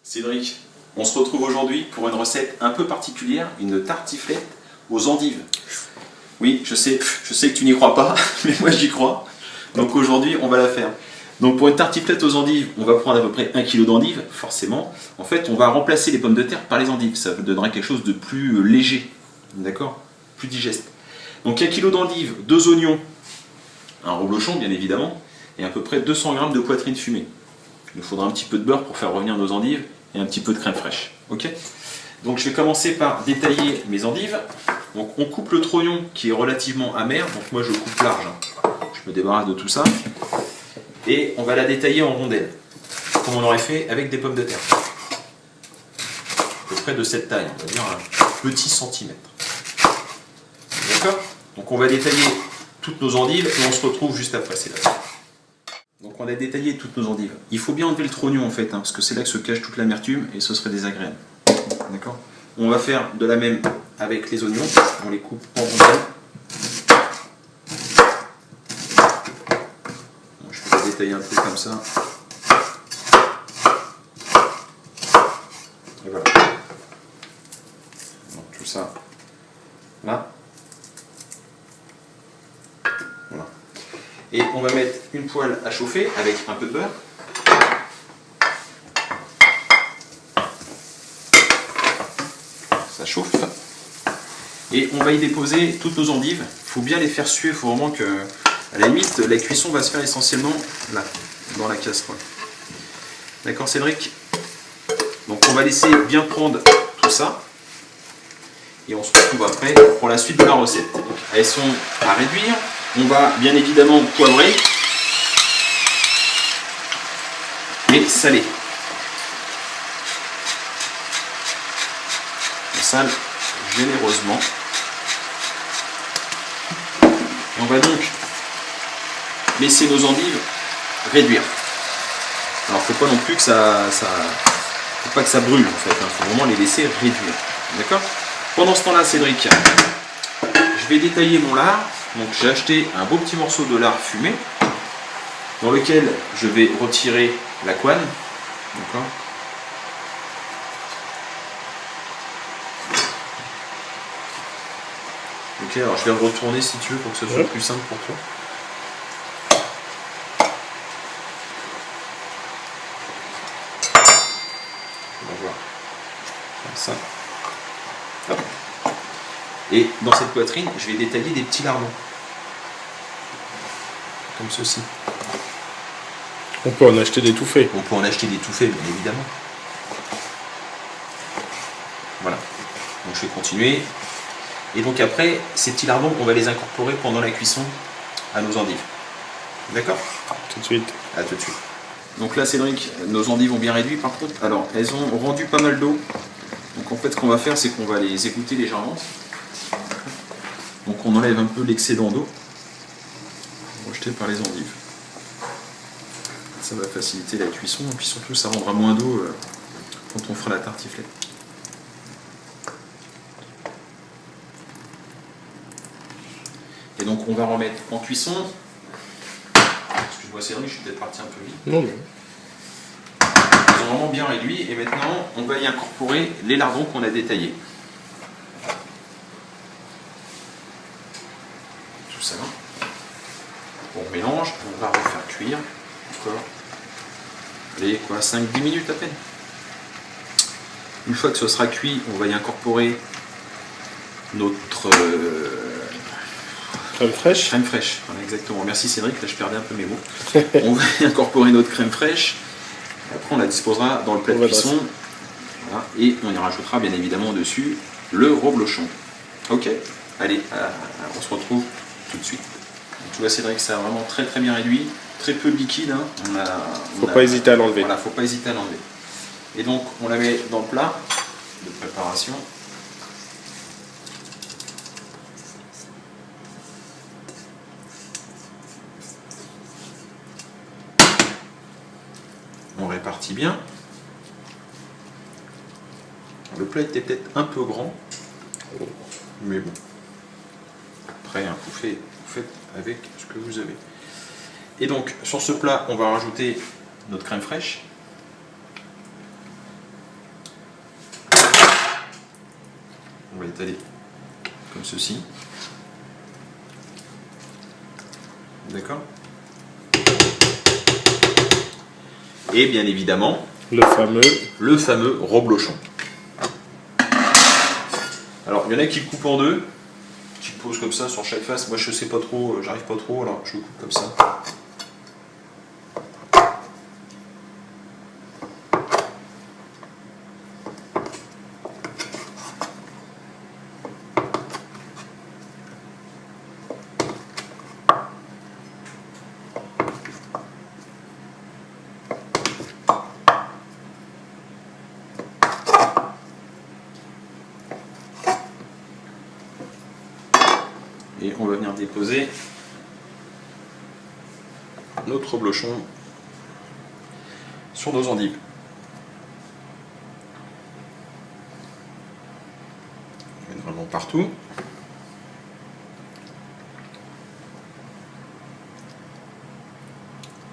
Cédric, on se retrouve aujourd'hui pour une recette un peu particulière, une tartiflette aux endives. Oui, je sais que tu n'y crois pas, mais moi j'y crois. Donc aujourd'hui, on va la faire. Donc pour une tartiflette aux endives, on va prendre à peu près 1 kg d'endives, forcément. En fait, on va remplacer les pommes de terre par les endives. Ça donnerait quelque chose de plus léger, d'accord? Plus digeste. Donc 1 kg d'endives, 2 oignons, un reblochon bien évidemment, et à peu près 200 g de poitrine fumée. Il nous faudra un petit peu de beurre pour faire revenir nos endives et un petit peu de crème fraîche. Ok? Donc je vais commencer par détailler mes endives. Donc on coupe le trognon qui est relativement amer, donc moi je coupe large. Je me débarrasse de tout ça. Et on va la détailler en rondelles, comme on aurait fait avec des pommes de terre. À peu près de cette taille, on va dire un petit centimètre. D'accord? Donc on va détailler toutes nos endives et on se retrouve juste après. C'est là. Donc on a détaillé toutes nos endives. Il faut bien enlever le trognon en fait, parce que c'est là que se cache toute l'amertume et ce serait désagréable. D'accord? On va faire de la même avec les oignons. On les coupe en rondelles. Bon, je vais les détailler un peu comme ça. Et voilà. Donc tout ça là. Voilà. Et on va mettre une poêle à chauffer avec un peu de beurre. Ça chauffe. Et on va y déposer toutes nos endives. Il faut bien les faire suer. Il faut vraiment que, à la limite, la cuisson va se faire essentiellement là, dans la casserole. D'accord, Cédric? Donc on va laisser bien prendre tout ça. Et on se retrouve après pour la suite de la recette. Donc, elles sont à réduire. On va bien évidemment poivrer et saler. On sale généreusement. Et on va donc laisser nos endives réduire. Alors il ne faut pas non plus que faut pas que ça brûle en fait. Il faut vraiment les laisser réduire. D'accord? Pendant ce temps-là, Cédric, je vais détailler mon lard. Donc j'ai acheté un beau petit morceau de lard fumé dans lequel je vais retirer la couenne. D'accord. Ok, alors je vais le retourner si tu veux pour que ce soit plus simple pour toi. On va voir. Comme ça. Hop. Et dans cette poitrine, je vais détailler des petits lardons. Comme ceci. On peut en acheter des tout faits. On peut en acheter des tout faits, bien évidemment. Voilà. Donc je vais continuer. Et donc après, ces petits lardons, on va les incorporer pendant la cuisson à nos endives. D'accord? Tout de suite. À tout de suite. Donc là, Cédric, nos endives ont bien réduit par contre. Alors, elles ont rendu pas mal d'eau. Donc en fait, ce qu'on va faire, c'est qu'on va les égoutter légèrement. Donc on enlève un peu l'excédent d'eau rejeté par les endives. Ça va faciliter la cuisson et puis surtout ça rendra moins d'eau quand on fera la tartiflette. Et donc on va remettre en cuisson. Excuse-moi Cédric, je suis peut-être parti un peu vite. Non, non. Ils ont vraiment bien réduit et maintenant on va y incorporer les lardons qu'on a détaillés. Tout ça. On mélange, on va refaire cuire. Encore. Allez, quoi, 5-10 minutes à peine. Une fois que ce sera cuit, on va y incorporer notre crème fraîche. Crème fraîche, voilà, exactement. Merci Cédric, là je perdais un peu mes mots. On va y incorporer notre crème fraîche. Après, on la disposera dans le plat de cuisson. Voilà, et on y rajoutera bien évidemment dessus le reblochon. Ok, allez, on se retrouve tout de suite. Donc, tu vois Cédric, ça a vraiment très très bien réduit. Très peu de liquide. Hein. Faut pas hésiter à l'enlever. Voilà, faut pas hésiter à l'enlever. Et donc, on la met dans le plat de préparation. On répartit bien. Le plat était peut-être un peu grand, mais bon. Après, hein, vous faites avec ce que vous avez. Et donc, sur ce plat, on va rajouter notre crème fraîche. étaler comme ceci. D'accord. Et bien évidemment, le fameux reblochon. Alors, il y en a qui le coupent en deux, qui le posent comme ça sur chaque face. Moi, je sais pas trop, j'arrive pas trop, alors je le coupe comme ça. Et on va venir déposer notre reblochon sur nos endives. Je mets vraiment partout.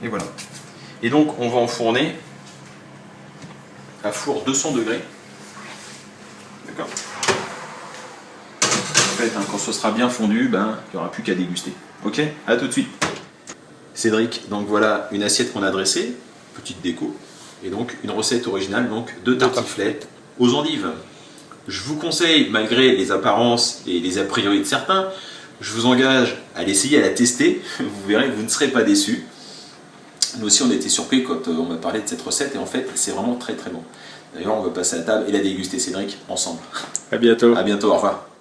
Et voilà. Et donc on va enfourner à four 200 degrés. D'accord. Quand ce sera bien fondu, il n'y aura plus qu'à déguster. Ok, à tout de suite. Cédric, donc voilà une assiette qu'on a dressée, petite déco, et donc une recette originale donc de tartiflette aux endives. Je vous conseille, malgré les apparences et les a priori de certains, je vous engage à l'essayer, à la tester. Vous verrez, vous ne serez pas déçus. Nous aussi, on a été surpris quand on m'a parlé de cette recette, et en fait, c'est vraiment très très bon. D'ailleurs, on va passer à la table et la déguster, Cédric, ensemble. À bientôt. À bientôt, au revoir.